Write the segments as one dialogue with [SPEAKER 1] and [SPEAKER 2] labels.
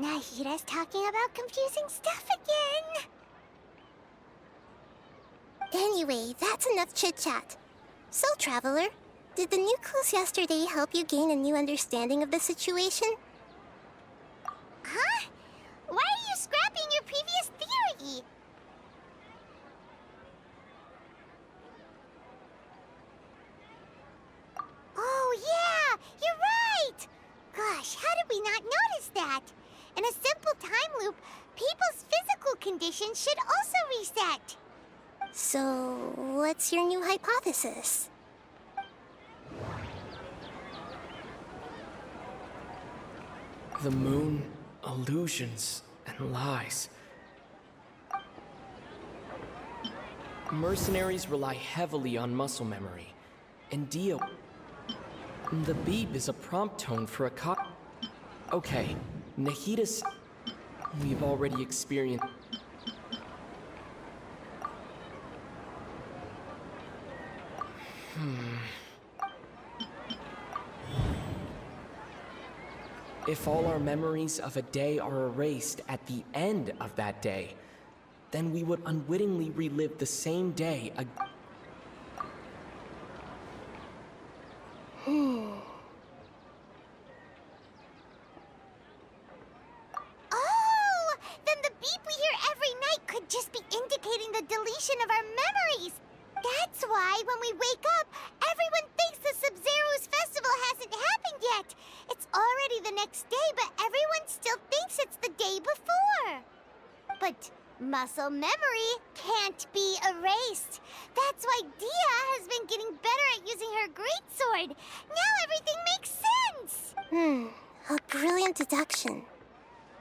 [SPEAKER 1] Nahira's talking about confusing stuff again.
[SPEAKER 2] Anyway, that's enough chit-chat. So, Traveler, did the new clues yesterday help you gain a new understanding of the situation?
[SPEAKER 1] Huh? Why are you scrapping your previous theory? Oh, yeah! You're right! Gosh, how did we not notice that? In a simple time loop, people's physical conditions should also reset.
[SPEAKER 2] So, what's your new hypothesis?
[SPEAKER 3] The moon, illusions, and lies. Mercenaries rely heavily on muscle memory, and Dio... The beep is a prompt tone for a Okay, Nahita's... We've already experienced... If all our memories of a day are erased at the end of that day, then we would unwittingly relive the same day again.
[SPEAKER 1] Oh! Then the beep we hear every night could just be indicating the deletion of our memories! That's why, when we wake up, everyone thinks the Sub-Zero's festival hasn't happened yet! It's already the next day, but everyone still thinks it's the day before! But muscle memory can't be erased. That's why Dia has been getting better at using her greatsword. Now everything makes sense!
[SPEAKER 2] A brilliant deduction.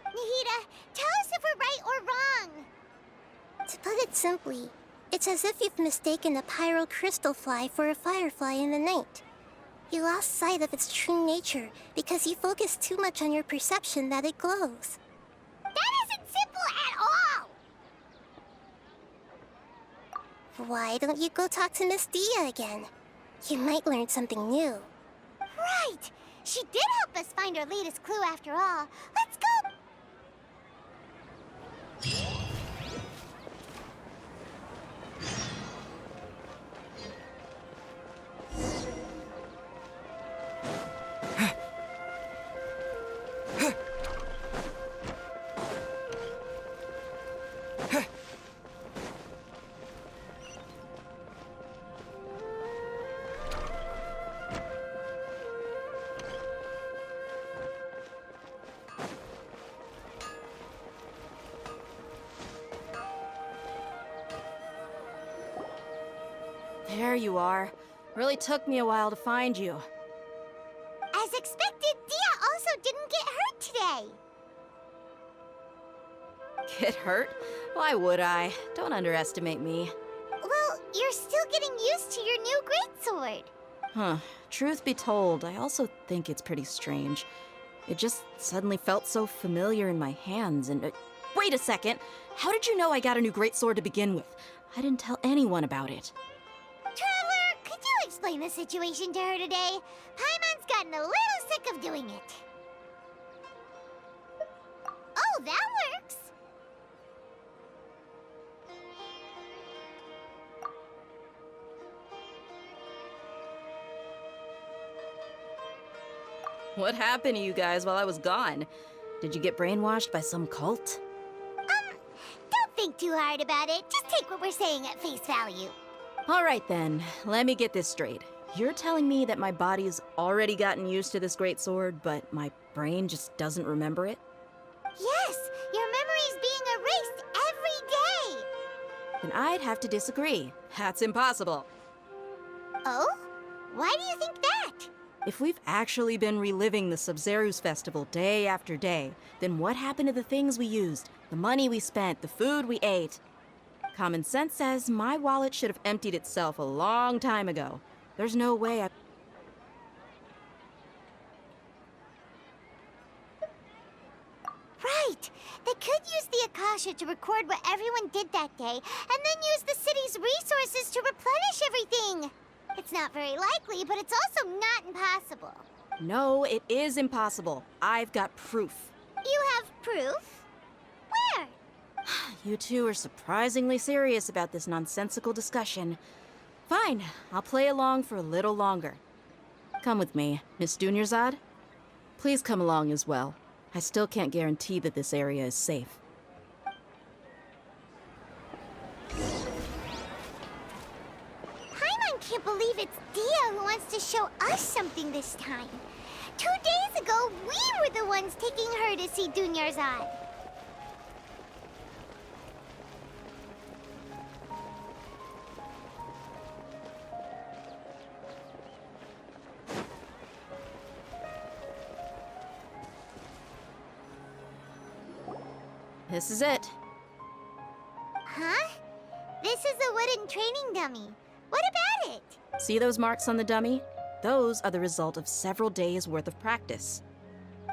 [SPEAKER 1] Nahita, tell us if we're right or wrong.
[SPEAKER 2] To put it simply, it's as if you've mistaken a pyro crystal fly for a firefly in the night. You lost sight of its true nature because you focused too much on your perception that it glows.
[SPEAKER 1] That isn't simple at all!
[SPEAKER 2] Why don't you go talk to Miss Dia again? You might learn something new.
[SPEAKER 1] Right! She did help us find our latest clue after all. Let's go!
[SPEAKER 4] There you are. Really took me a while to find you.
[SPEAKER 1] As expected, Dia also didn't get hurt today.
[SPEAKER 4] Get hurt? Why would I? Don't underestimate me.
[SPEAKER 1] Well, you're still getting used to your new greatsword.
[SPEAKER 4] Huh. Truth be told, I also think it's pretty strange. It just suddenly felt so familiar in my hands and... wait a second! How did you know I got a new greatsword to begin with? I didn't tell anyone about it.
[SPEAKER 1] Traveler, could you explain the situation to her today? Paimon's gotten a little sick of doing it. Oh, that works!
[SPEAKER 4] What happened to you guys while I was gone? Did you get brainwashed by some cult?
[SPEAKER 1] Don't think too hard about it. Just take what we're saying at face value.
[SPEAKER 4] All right then, let me get this straight. You're telling me that my body's already gotten used to this greatsword, but my brain just doesn't remember it?
[SPEAKER 1] Yes, your memory's being erased every day.
[SPEAKER 4] Then I'd have to disagree. That's impossible.
[SPEAKER 1] Oh? Why do you think that?
[SPEAKER 4] If we've actually been reliving the Sub-Zero's festival day after day, then what happened to the things we used, the money we spent, the food we ate? Common sense says my wallet should have emptied itself a long time ago. There's no way I...
[SPEAKER 1] Right! They could use the Akasha to record what everyone did that day, and then use the city's resources to replenish everything! It's not very likely, but it's also not impossible.
[SPEAKER 4] No, it is impossible. I've got proof.
[SPEAKER 1] You have proof? proof? Where?
[SPEAKER 4] You two are surprisingly serious about this nonsensical discussion. Fine, I'll play along for a little longer. Come with me, Miss Dunyarzad. Please come along as well. I still can't guarantee that this area is safe.
[SPEAKER 1] Paimon can't believe it's Dia who wants to show us something this time. 2 days ago, we were the ones taking her to see Dunyarzad.
[SPEAKER 4] This is it.
[SPEAKER 1] Huh? This is a wooden training dummy. What about it?
[SPEAKER 4] See those marks on the dummy? Those are the result of several days' worth of practice.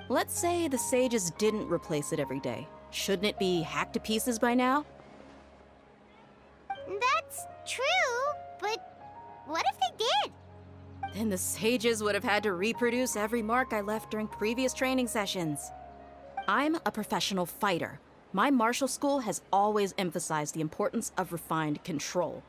[SPEAKER 4] Let's say the sages didn't replace it every day. Shouldn't it be hacked to pieces by now?
[SPEAKER 1] That's true, but what if they did?
[SPEAKER 4] Then the sages would have had to reproduce every mark I left during previous training sessions. I'm a professional fighter. My martial school has always emphasized the importance of refined control.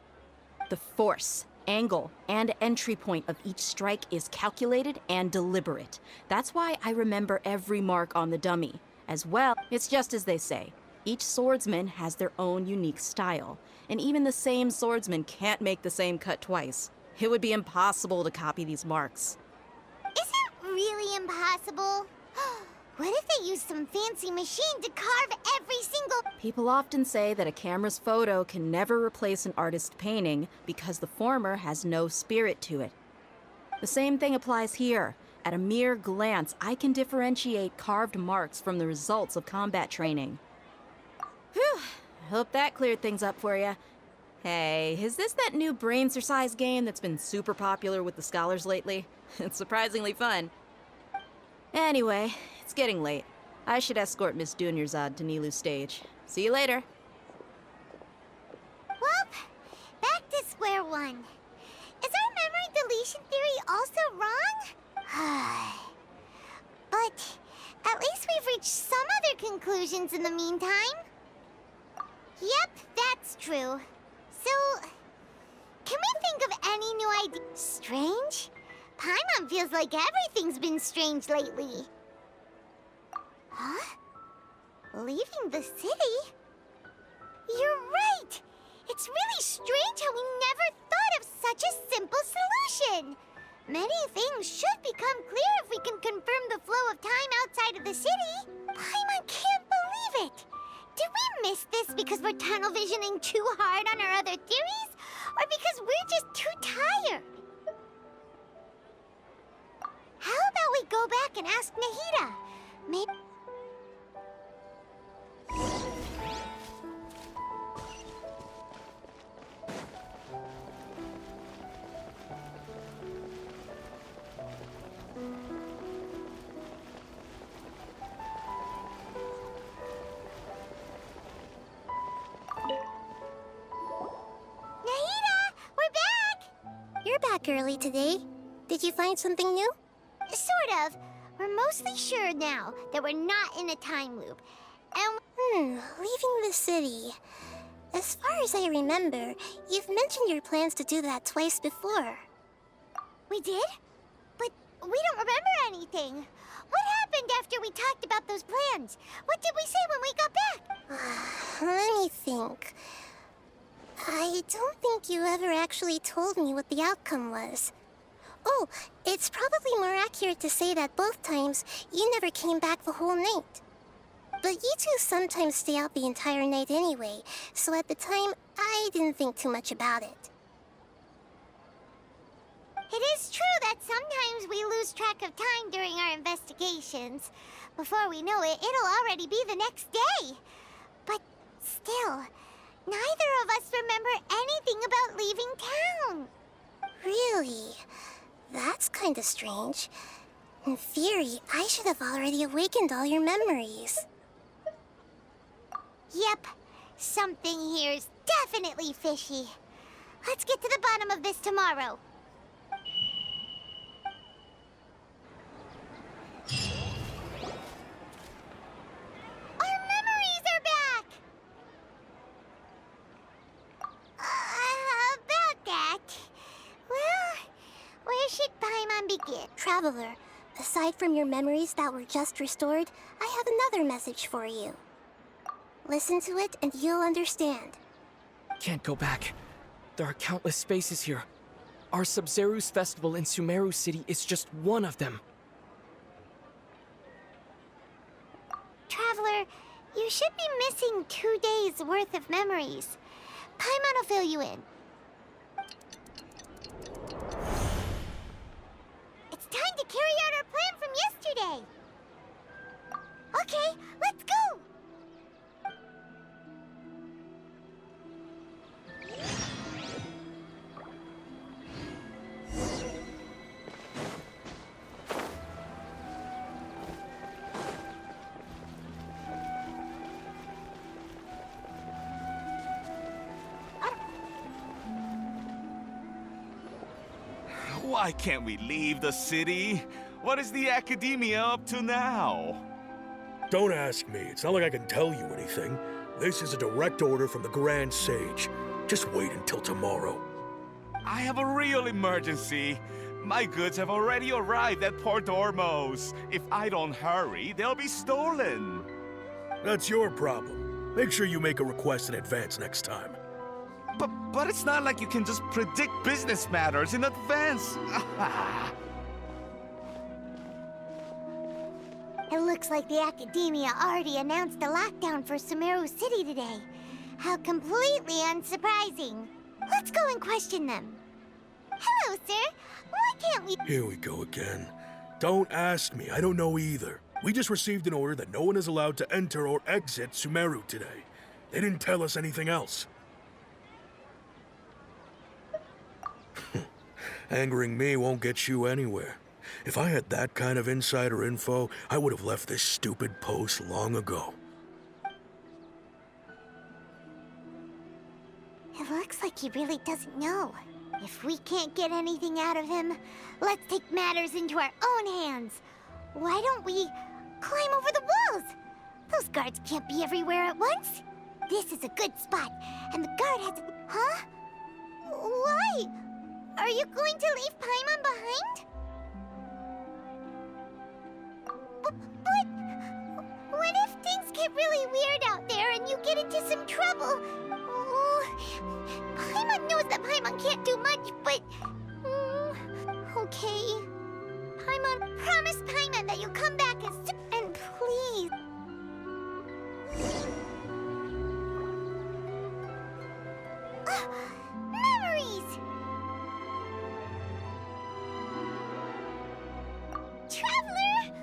[SPEAKER 4] The force, angle, and entry point of each strike is calculated and deliberate. That's why I remember every mark on the dummy. As well, it's just as they say. Each swordsman has their own unique style, and even the same swordsman can't make the same cut twice. It would be impossible to copy these marks.
[SPEAKER 1] Is it really impossible? What if they use some fancy machine to carve every single...
[SPEAKER 4] People often say that a camera's photo can never replace an artist's painting because the former has no spirit to it. The same thing applies here. At a mere glance, I can differentiate carved marks from the results of combat training. Whew, I hope that cleared things up for you. Hey, is this that new brain-exercise game that's been super popular with the scholars lately? It's surprisingly fun. Anyway, it's getting late. I should escort Miss Dunyarzad to Nilu's stage. See you later.
[SPEAKER 1] Well, back to square one. Is our memory deletion theory also wrong? But at least we've reached some other conclusions in the meantime. Yep, that's true. So, can we think of any new ideas? Strange? Paimon feels like everything's been strange lately. Huh? Leaving the city? You're right! It's really strange how we never thought of such a simple solution! Many things should become clear if we can confirm the flow of time outside of the city. Paimon can't believe it! Did we miss this because we're tunnel visioning too hard on our other theories? Or because we're just too tired? How about we go back and ask Nahida? Maybe...
[SPEAKER 2] You're back early today. Did you find something new?
[SPEAKER 1] Sort of. We're mostly sure now that we're not in a time loop. And
[SPEAKER 2] Leaving the city. As far as I remember, you've mentioned your plans to do that twice before.
[SPEAKER 1] we did? But we don't remember anything. What happened after we talked about those plans? What did we say when we got back?
[SPEAKER 2] Let me think. I don't think you ever actually told me what the outcome was. Oh, it's probably more accurate to say that both times you never came back the whole night. But you two sometimes stay out the entire night anyway, so at the time, I didn't think too much about it.
[SPEAKER 1] It is true that sometimes we lose track of time during our investigations. Before we know it, it'll already be the next day. But still, neither of us remember anything about leaving town.
[SPEAKER 2] Really? That's kinda strange. In theory, I should have already awakened all your memories.
[SPEAKER 1] Yep, something here's definitely fishy. Let's get to the bottom of this tomorrow. Our it.
[SPEAKER 2] Traveler, aside from your memories that were just restored, I have another message for you. Listen to it and you'll understand.
[SPEAKER 3] Can't go back. There are countless spaces here. Our Sub-Zero's festival in Sumaru City is just one of them.
[SPEAKER 1] Traveler, you should be missing 2 days worth of memories. Paimon will fill you in. It's time to carry out our plan from yesterday. Okay, let's go!
[SPEAKER 5] Why can't we leave the city? What is the academia up to now?
[SPEAKER 6] Don't ask me. It's not like I can tell you anything. This is a direct order from the Grand Sage. Just wait until tomorrow.
[SPEAKER 5] I have a real emergency. My goods have already arrived at Port Ormos. If I don't hurry, they'll be stolen.
[SPEAKER 6] That's your problem. Make sure you make a request in advance next time.
[SPEAKER 5] But it's not like you can just predict business matters in advance.
[SPEAKER 1] It looks like the Academia already announced a lockdown for Sumaru City today. How completely unsurprising. Let's go and question them. Hello, sir. Why can't we...
[SPEAKER 6] Here we go again. Don't ask me. I don't know either. We just received an order that no one is allowed to enter or exit Sumaru today. They didn't tell us anything else. Angering me won't get you anywhere. If I had that kind of insider info, I would have left this stupid post long ago.
[SPEAKER 1] It looks like he really doesn't know. If we can't get anything out of him, let's take matters into our own hands. Why don't we climb over the walls? Those guards can't be everywhere at once. This is a good spot, and the guard has... Huh? Why? Are you going to leave Paimon behind? But what if things get really weird out there and you get into some trouble? Oh, Paimon knows that Paimon can't do much, but... okay. Paimon, promise Paimon that you'll come back as soon... And please... Memories! Traveler!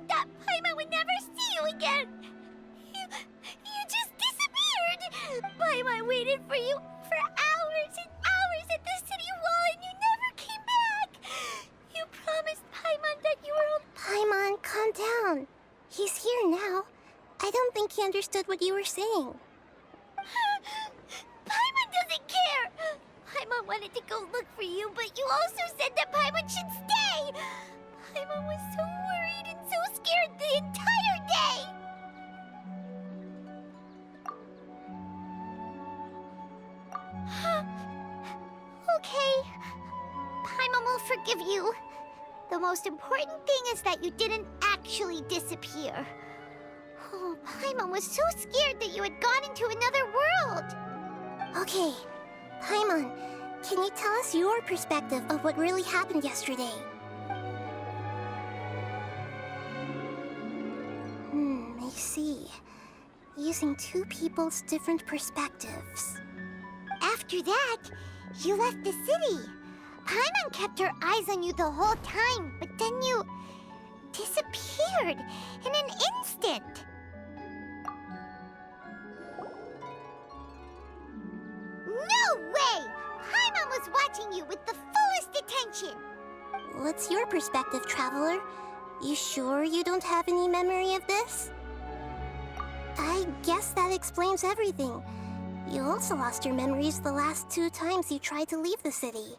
[SPEAKER 1] Paimon would never see you again! You just disappeared! Paimon waited for you for hours and hours at the city wall and you never came back! You promised Paimon that you were...
[SPEAKER 2] Paimon, calm down. He's here now. I don't think he understood what you were saying.
[SPEAKER 1] Paimon doesn't care! Paimon wanted to go look for you, but you also said that Paimon should stay! Paimon was so worried and so scared the entire day! Okay. Paimon will forgive you. The most important thing is that you didn't actually disappear. Oh, Paimon was so scared that you had gone into another world!
[SPEAKER 2] Okay, Paimon, can you tell us your perspective of what really happened yesterday? I see. Using two people's different perspectives.
[SPEAKER 1] After that, you left the city. Paimon kept her eyes on you the whole time, but then you disappeared in an instant. No way! Paimon was watching you with the fullest attention.
[SPEAKER 2] What's your perspective, Traveler? You sure you don't have any memory of this? I guess that explains everything. You also lost your memories the last 2 times you tried to leave the city.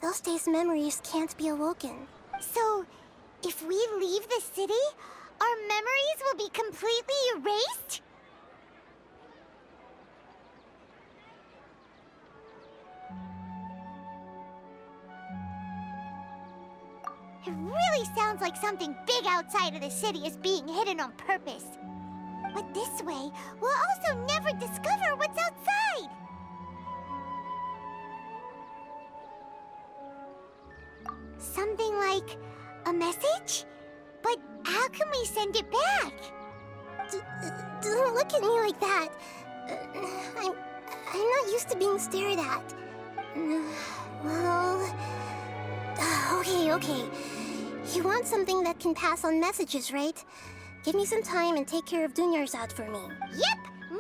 [SPEAKER 2] Those days' memories can't be awoken.
[SPEAKER 1] So, if we leave the city, our memories will be completely erased? It really sounds like something big outside of the city is being hidden on purpose. But this way, we'll also never discover what's outside. Something like a message? But how can we send it back?
[SPEAKER 2] Don't look at me like that. I'm not used to being stared at. Well... Okay. You want something that can pass on messages, right? Give me some time and take care of Dunyarzad out for me.
[SPEAKER 1] Yep, no!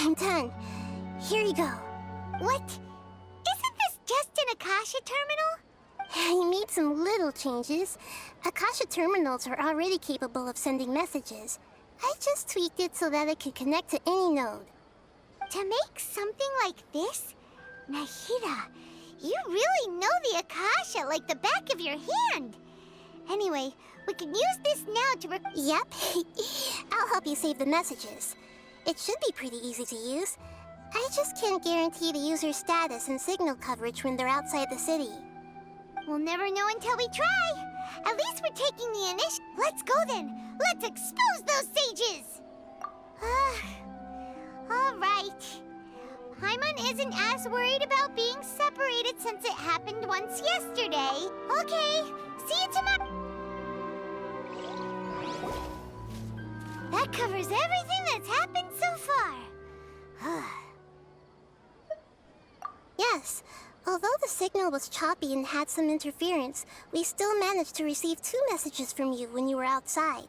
[SPEAKER 2] I'm done. Here you go.
[SPEAKER 1] What? Isn't this just an Akasha terminal?
[SPEAKER 2] I made some little changes. Akasha terminals are already capable of sending messages. I just tweaked it so that it could connect to any node.
[SPEAKER 1] To make something like this? Nahida, you really know the Akasha like the back of your hand. Anyway, we can use this now to
[SPEAKER 2] Yep. I'll help you save the messages. It should be pretty easy to use. I just can't guarantee the user's status and signal coverage when they're outside the city.
[SPEAKER 1] We'll never know until we try. At least we're taking the initiative. Let's go then. Let's expose those sages. All right. Paimon isn't as worried about being separated since it happened once yesterday. Okay, see you tomorrow. That covers everything that's happened so far.
[SPEAKER 2] Yes, although the signal was choppy and had some interference, we still managed to receive 2 messages from you when you were outside.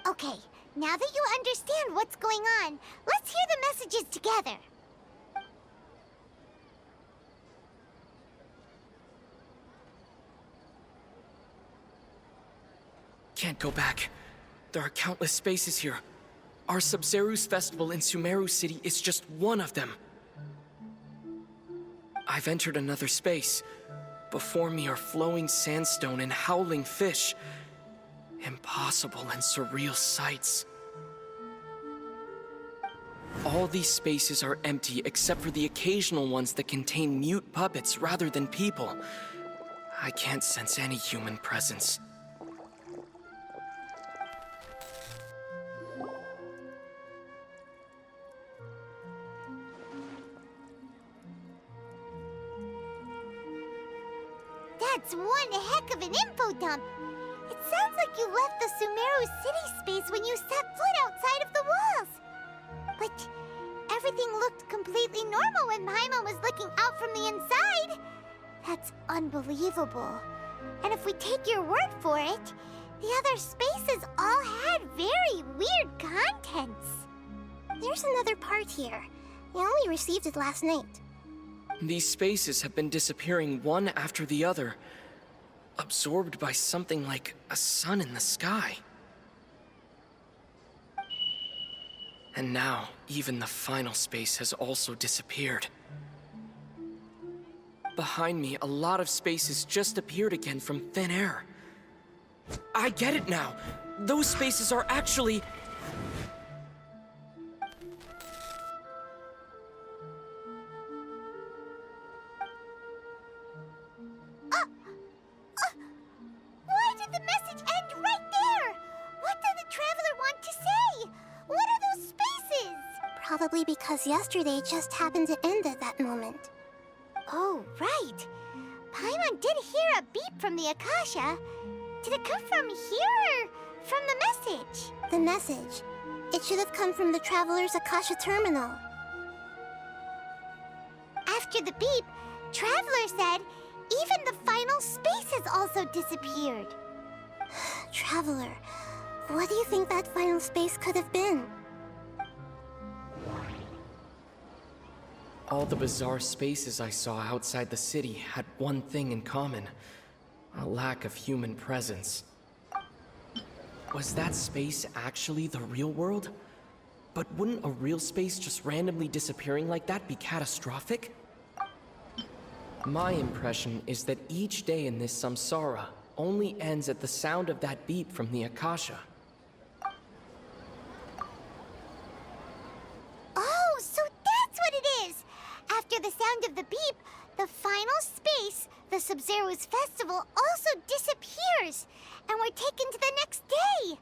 [SPEAKER 1] Okay, now that you understand what's going on, let's hear the messages together.
[SPEAKER 3] Can't go back. There are countless spaces here. Our Sub-Zeru's festival in Sumaru City is just one of them. I've entered another space. Before me are flowing sandstone and howling fish. Impossible and surreal sights. All these spaces are empty except for the occasional ones that contain mute puppets rather than people. I can't sense any human presence.
[SPEAKER 1] That's one heck of an info dump. It sounds like you left the Sumaru city space when you set foot outside of the walls. But everything looked completely normal when Paimon was looking out from the inside. That's unbelievable. And if we take your word for it, the other spaces all had very weird contents.
[SPEAKER 2] There's another part here. I only received it last night.
[SPEAKER 3] These spaces have been disappearing one after the other, absorbed by something like a sun in the sky. And now, even the final space has also disappeared. Behind me, a lot of spaces just appeared again from thin air. I get it now! Those spaces are actually...
[SPEAKER 1] Why did the message end right there? What did the traveler want to say? What are those spaces?
[SPEAKER 2] Probably because yesterday just happened to end at that moment.
[SPEAKER 1] Oh, right. Paimon did hear a beep from the Akasha. Did it come from here or from the message?
[SPEAKER 2] The message. It should have come from the Traveler's Akasha terminal.
[SPEAKER 1] After the beep, Traveler said even the final spaces also disappeared.
[SPEAKER 2] Traveler, what do you think that final space could have been?
[SPEAKER 3] All the bizarre spaces I saw outside the city had one thing in common: a lack of human presence. Was that space actually the real world? But wouldn't a real space just randomly disappearing like that be catastrophic? My impression is that each day in this samsara only ends at the sound of that beep from the Akasha.
[SPEAKER 1] Oh, so that's what it is! After the sound of the beep, the final space, the Sub-Zero's festival, also disappears, and we're taken to the next day.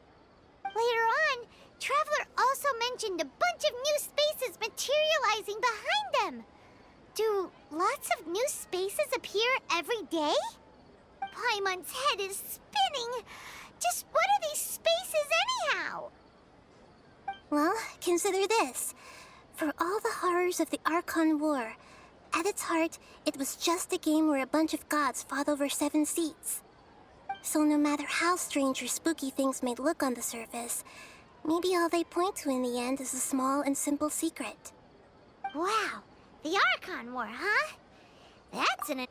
[SPEAKER 1] Later on, Traveler also mentioned a bunch of new spaces materializing behind them. Do lots of new spaces appear every day? Paimon's head is spinning. Just what are these spaces anyhow?
[SPEAKER 2] Well, consider this. For all the horrors of the Archon War, at its heart, it was just a game where a bunch of gods fought over 7 seats. So no matter how strange or spooky things may look on the surface, maybe all they point to in the end is a small and simple secret.
[SPEAKER 1] Wow, the Archon War, huh? That's an... Hey!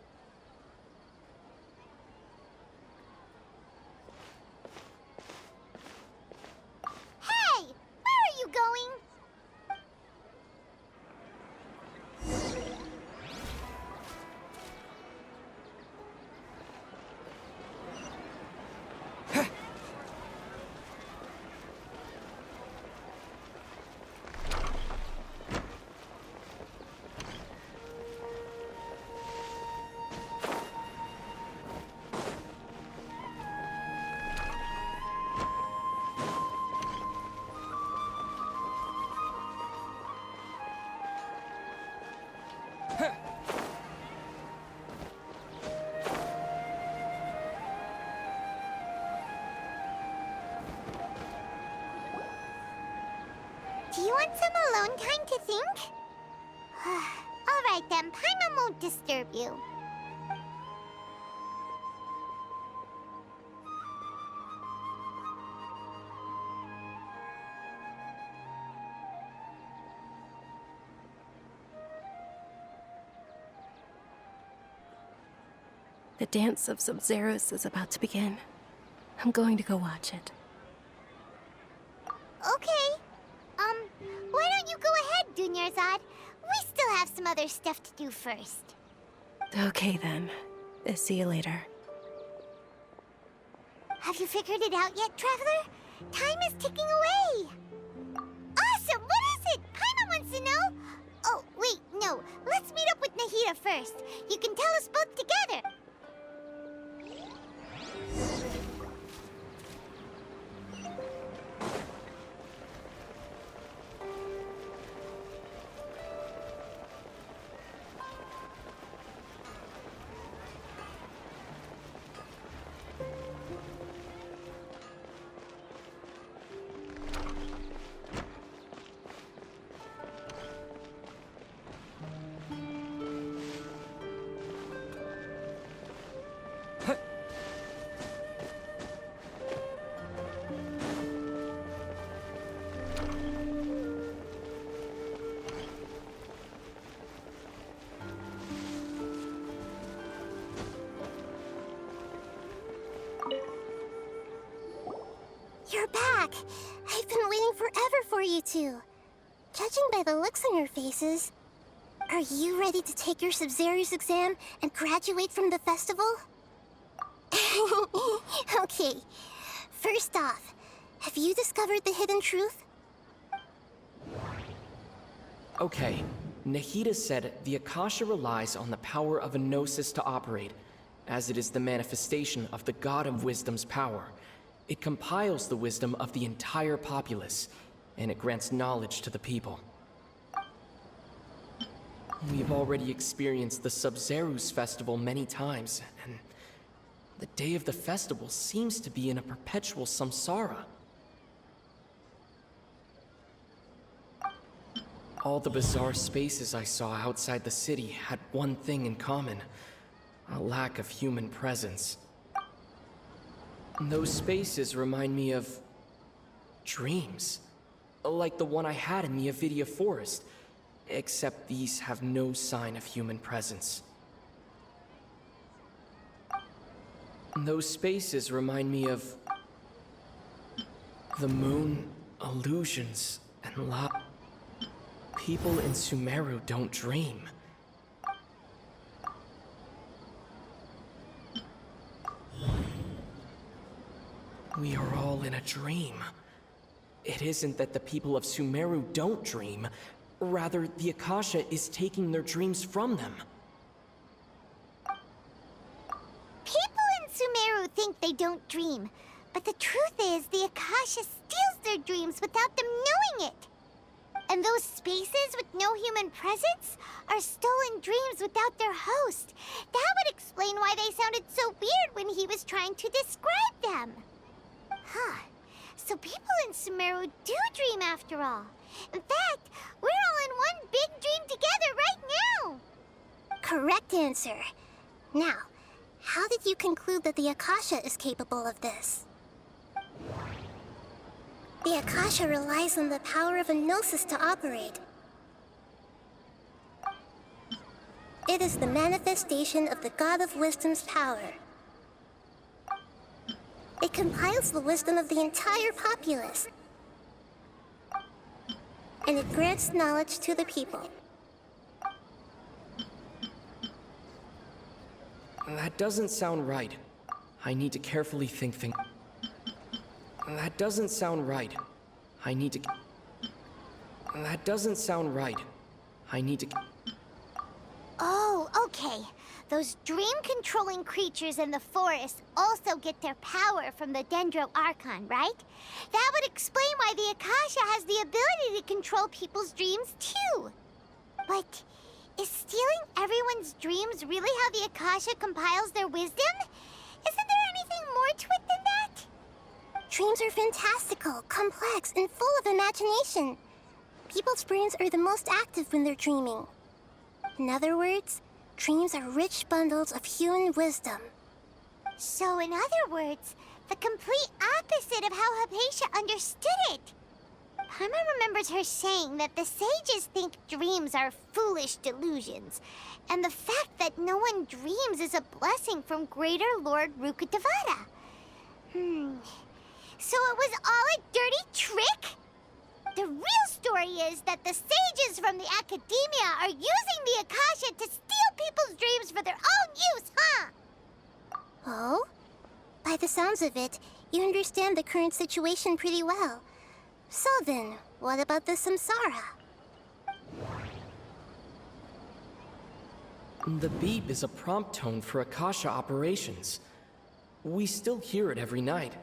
[SPEAKER 1] Where are you going? Do you want some alone time to think? All right then, Paimon won't disturb you.
[SPEAKER 7] The dance of Sub-Zeros is about to begin. I'm going to go watch it.
[SPEAKER 1] Okay. Why don't you go ahead, Dunyarzad? We still have some other stuff to do first.
[SPEAKER 7] Okay then. See you later.
[SPEAKER 1] Have you figured it out yet, Traveler? Time is ticking away. Awesome! What is it? Paimon wants to know. Oh, wait, no. Let's meet up with Nahida first. You can tell us both together.
[SPEAKER 2] You're back! I've been waiting forever for you two. Judging by the looks on your faces, are you ready to take your Sub-Zero's exam and graduate from the festival? Okay, first off, have you discovered the hidden truth?
[SPEAKER 3] Okay, Nahida said the Akasha relies on the power of a gnosis to operate, as it is the manifestation of the God of Wisdom's power. It compiles the wisdom of the entire populace, and it grants knowledge to the people. We've already experienced the Sub-Zero's festival many times, and the day of the festival seems to be in a perpetual samsara. All the bizarre spaces I saw outside the city had one thing in common: a lack of human presence. Those spaces remind me of dreams, like the one I had in the Avidia Forest, except these have no sign of human presence. Those spaces remind me of The moon, illusions, and people in Sumeru don't dream. We are all in a dream. It isn't that the people of Sumeru don't dream. Rather, the Akasha is taking their dreams from them.
[SPEAKER 1] People in Sumeru think they don't dream, but the truth is the Akasha steals their dreams without them knowing it. And those spaces with no human presence are stolen dreams without their host. That would explain why they sounded so weird when he was trying to describe them. Huh. So people in Sumeru do dream after all. In fact, we're all in one big dream together right now.
[SPEAKER 2] Correct answer. Now, how did you conclude that the Akasha is capable of this? The Akasha relies on the power of a gnosis to operate. It is the manifestation of the God of Wisdom's power. It compiles the wisdom of the entire populace. And it grants knowledge to the people.
[SPEAKER 3] That doesn't sound right. I need to carefully think. That doesn't sound right. I need to... That doesn't sound right. I need to...
[SPEAKER 1] Oh, okay. Those dream-controlling creatures in the forest also get their power from the Dendro Archon, right? That would explain why the Akasha has the ability to control people's dreams, too. But is stealing everyone's dreams really how the Akasha compiles their wisdom? Isn't there anything more to it than that?
[SPEAKER 2] Dreams are fantastical, complex, and full of imagination. People's brains are the most active when they're dreaming. In other words, dreams are rich bundles of human wisdom.
[SPEAKER 1] So, in other words, the complete opposite of how Hypatia understood it. Paimon remembers her saying that the sages think dreams are foolish delusions, and the fact that no one dreams is a blessing from Greater Lord Rukkhadevata. So it was all a dirty trick? The real story is that the sages from the Academia are using the Akasha to steal people's dreams for their own use, huh?
[SPEAKER 2] Oh? By the sounds of it, you understand the current situation pretty well. So then, what about the samsara?
[SPEAKER 3] The beep is a prompt tone for Akasha operations. We still hear it every night,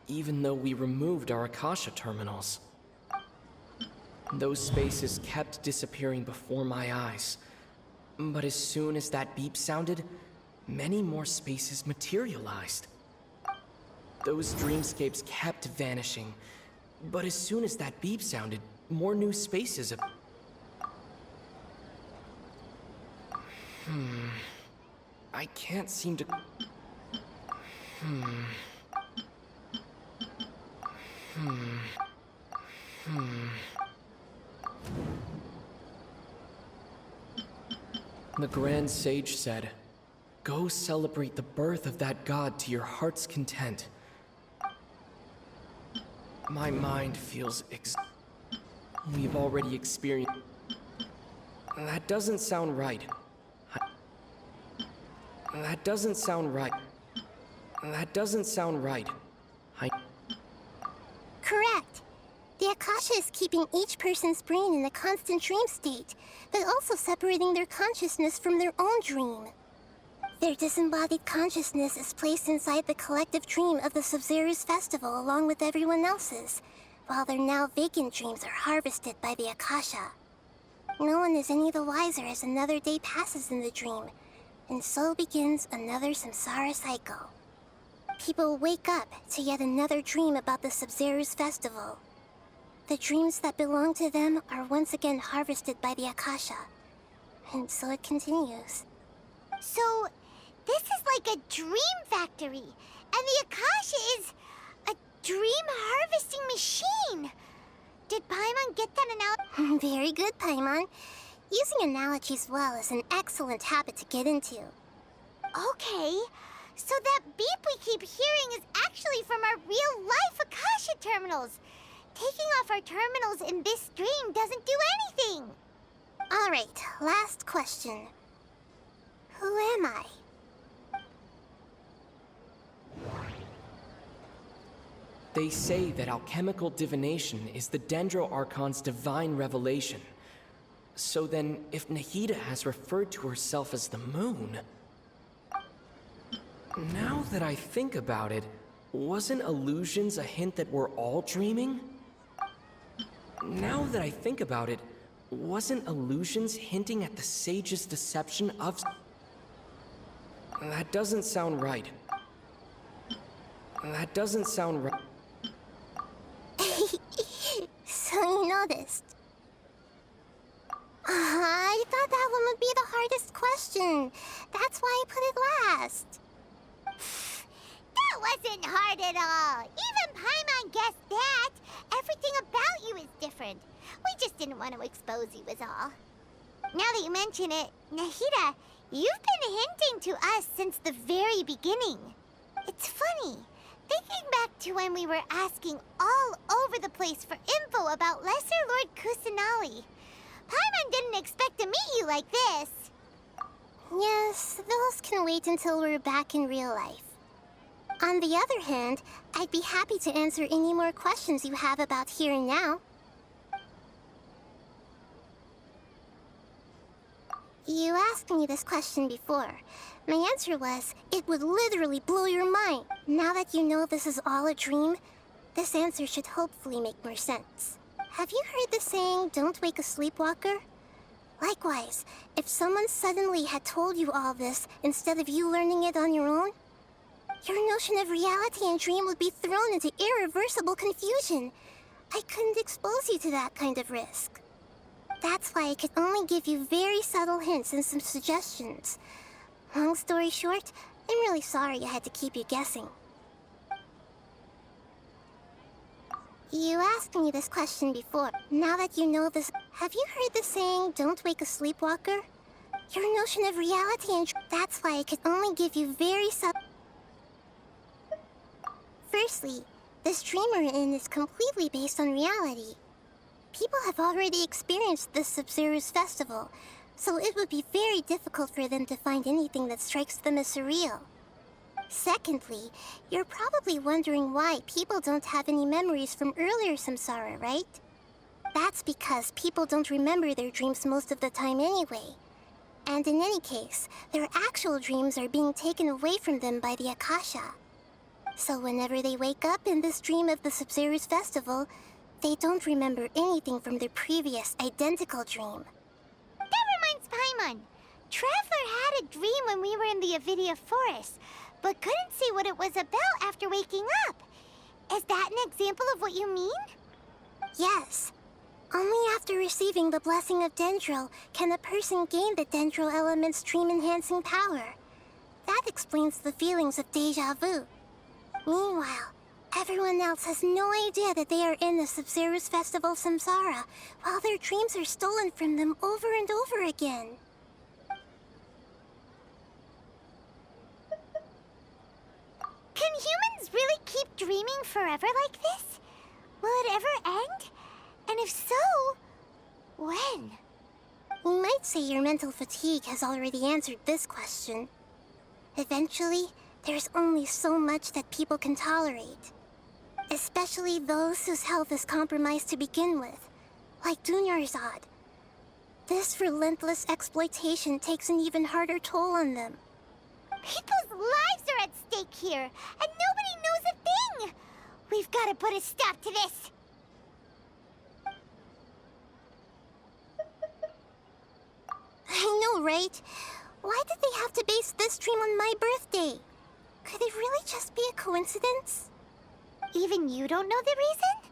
[SPEAKER 3] even though we removed our Akasha terminals. Those spaces kept disappearing before my eyes. But as soon as that beep sounded, many more spaces materialized. Those dreamscapes kept vanishing, but as soon as that beep sounded, more new spaces I can't seem to... The Grand Sage said, "Go celebrate the birth of that god to your heart's content." My mind feels We've already experienced... That doesn't sound right. That doesn't sound right. That doesn't sound right.
[SPEAKER 2] Correct. The Akasha is keeping each person's brain in a constant dream state, but also separating their consciousness from their own dream. Their disembodied consciousness is placed inside the collective dream of the Sub-Zero's festival along with everyone else's, while their now vacant dreams are harvested by the Akasha. No one is any the wiser as another day passes in the dream, and so begins another samsara cycle. People wake up to yet another dream about the Sub-Zero's festival. The dreams that belong to them are once again harvested by the Akasha, and so it continues.
[SPEAKER 1] So, this is like a dream factory, and the Akasha is a dream harvesting machine. Did Paimon get that analogy?
[SPEAKER 2] Very good, Paimon. Using analogies well is an excellent habit to get into.
[SPEAKER 1] Okay, so that beep we keep hearing is actually from our real-life Akasha terminals. Taking off our terminals in this stream doesn't do anything.
[SPEAKER 2] All right, last question. Who am I?
[SPEAKER 3] They say that alchemical divination is the Dendro Archon's divine revelation. So then, if Nahida has referred to herself as the moon... Now that I think about it, wasn't illusions a hint that we're all dreaming? Now that I think about it, wasn't illusions hinting at the sage's deception of... That doesn't sound right. That doesn't sound right.
[SPEAKER 2] So you noticed. I thought that one would be the hardest question. That's why I put it last.
[SPEAKER 1] That wasn't hard at all. Even Paimon guessed that. Everything about you is different. We just didn't want to expose you is all. Now that you mention it, Nahida, you've been hinting to us since the very beginning. It's funny. Thinking back to when we were asking all over the place for info about Lesser Lord Kusanali. Paimon didn't expect to meet you like this.
[SPEAKER 2] Yes, those can wait until we're back in real life. On the other hand, I'd be happy to answer any more questions you have about here and now. You asked me this question before. My answer was, it would literally blow your mind. Now that you know this is all a dream, this answer should hopefully make more sense. Have you heard the saying, don't wake a sleepwalker? Likewise, if someone suddenly had told you all this instead of you learning it on your own, your notion of reality and dream would be thrown into irreversible confusion. I couldn't expose you to that kind of risk. That's why I could only give you very subtle hints and some suggestions. Long story short, I'm really sorry I had to keep you guessing. You asked me this question before. Now that you know this, have you heard the saying, don't wake a sleepwalker? Your notion of reality and that's why I could only give you very Firstly, this dream we're in is completely based on reality. People have already experienced this Sub-Zero's festival, so it would be very difficult for them to find anything that strikes them as surreal. Secondly, you're probably wondering why people don't have any memories from earlier samsara, right? That's because people don't remember their dreams most of the time anyway. And in any case, their actual dreams are being taken away from them by the Akasha. So whenever they wake up in this dream of the Sub-Zero's festival, they don't remember anything from their previous identical dream.
[SPEAKER 1] That reminds Paimon. Traveler had a dream when we were in the Avidia forest, but couldn't see what it was about after waking up. Is that an example of what you mean?
[SPEAKER 2] Yes. Only after receiving the blessing of Dendro can a person gain the Dendro element's dream-enhancing power. That explains the feelings of déjà vu. Meanwhile, everyone else has no idea that they are in the Sub-Zero's festival samsara, while their dreams are stolen from them over and over again.
[SPEAKER 1] Can humans really keep dreaming forever like this? Will it ever end? And if so, when?
[SPEAKER 2] You might say your mental fatigue has already answered this question. Eventually, there's only so much that people can tolerate. Especially those whose health is compromised to begin with, like Dunyarzad. This relentless exploitation takes an even harder toll on them.
[SPEAKER 1] People's lives are at stake here, and nobody knows a thing! We've got to put a stop to this!
[SPEAKER 2] I know, right? Why did they have to base this dream on my birthday? Could it really just be a coincidence?
[SPEAKER 1] Even you don't know the reason?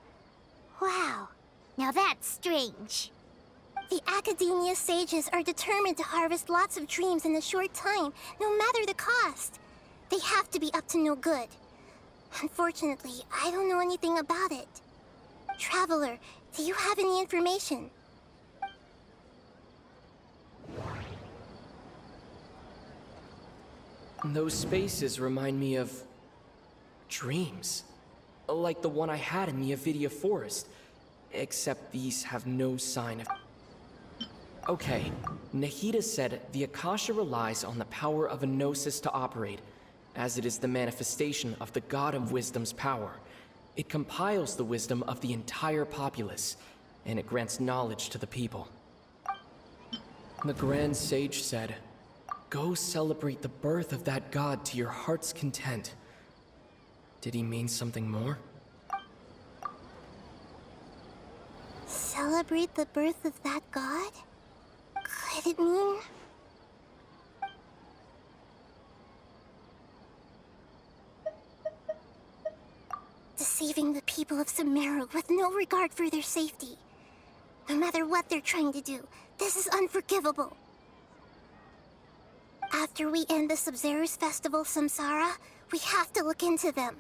[SPEAKER 1] Wow, now that's strange.
[SPEAKER 2] The Academia sages are determined to harvest lots of dreams in a short time, no matter the cost. They have to be up to no good. Unfortunately, I don't know anything about it. Traveler, do you have any information?
[SPEAKER 3] Those spaces remind me of... dreams. like the one I had in the Avidia Forest. Except these have no sign of... Okay, Nahida said the Akasha relies on the power of a Gnosis to operate, as it is the manifestation of the God of Wisdom's power. It compiles the wisdom of the entire populace, and it grants knowledge to the people. The Grand Sage said, "Go celebrate the birth of that God to your heart's content." Did he mean something more?
[SPEAKER 2] Celebrate the birth of that god? Could it mean... deceiving the people of Sumaru with no regard for their safety? No matter what they're trying to do, this is unforgivable. After we end the Sub-Zero's festival, Samsara, we have to look into them.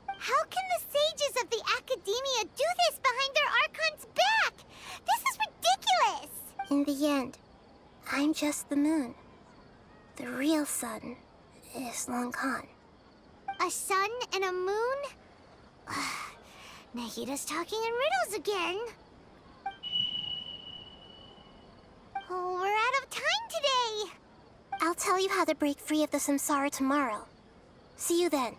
[SPEAKER 1] How can the sages of the Academia do this behind their Archon's back? This is ridiculous!
[SPEAKER 2] In the end, I'm just the moon. The real sun is long gone.
[SPEAKER 1] A sun and a moon? Nahida's talking in riddles again. Oh, we're out of time today.
[SPEAKER 2] I'll tell you how to break free of the samsara tomorrow. See you then.